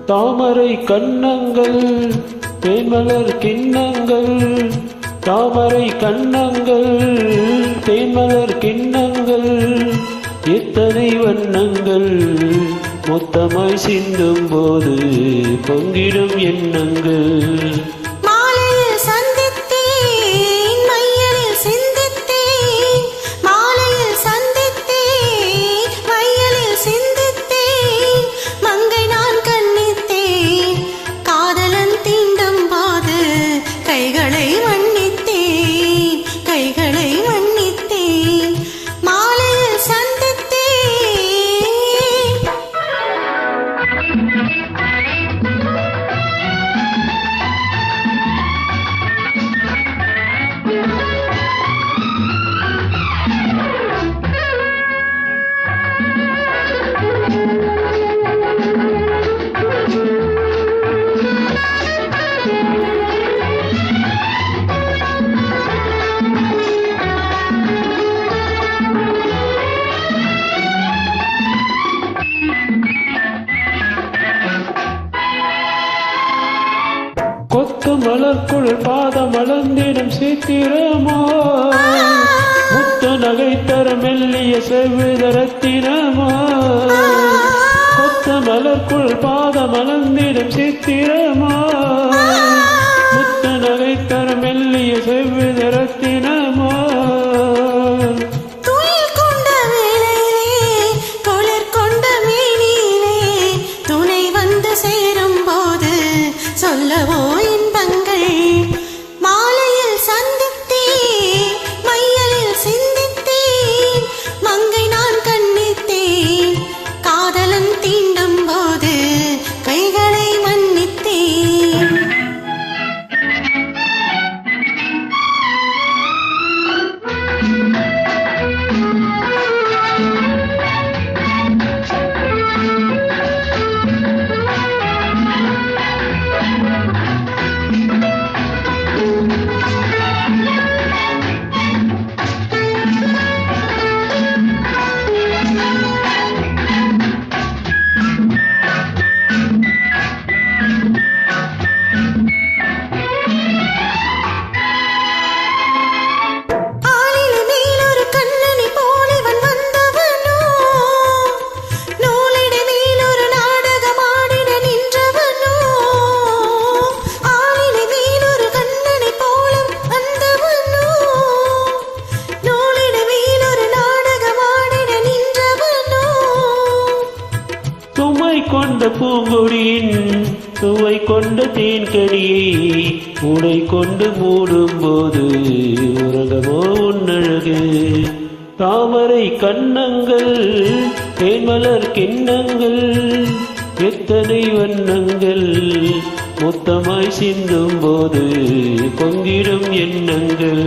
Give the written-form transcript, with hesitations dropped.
தாமரை கண்ணங்கள் தேன்மலர் கிண்ணங்கள், தாமரை கண்ணங்கள் தேன்மலர் கிண்ணங்கள், எத்தனை வண்ணங்கள் மொத்தமாய் சிந்தும் போது பொங்கிடும் எண்ணங்கள். கொத்து மலர்க்குள் பாதம் அளந்திடும் சித்திரமா, முத்து நகை தர மெல்லிய செவ்விதரத்தினமா. கொத்து மலர்க்குள் பாதம் அளந்திடும் சித்திரமா, முத்து நகை தர மெல்லிய செவ்விதரத்தினமா. சொல்லவோ இன்பங்கள் மாலையில் சந்தித்தேன், மையலில் சிந்தித்தேன், மங்கை நான் கண்ணித்தேன், காதலன் தீண்டும் போது கைகளை மன்னித்தேன். கொண்ட பூங்கொடியின் சுவை கொண்ட தேன்கடியை உடை கொண்டு மூடும் போது உலகமோ உன்னழகு. தாமரை கண்ணங்கள் தேன்மலர் கிண்ணங்கள், எத்தனை வண்ணங்கள் மொத்தமாய் சிந்தும் போது பொங்கிடும் எண்ணங்கள்.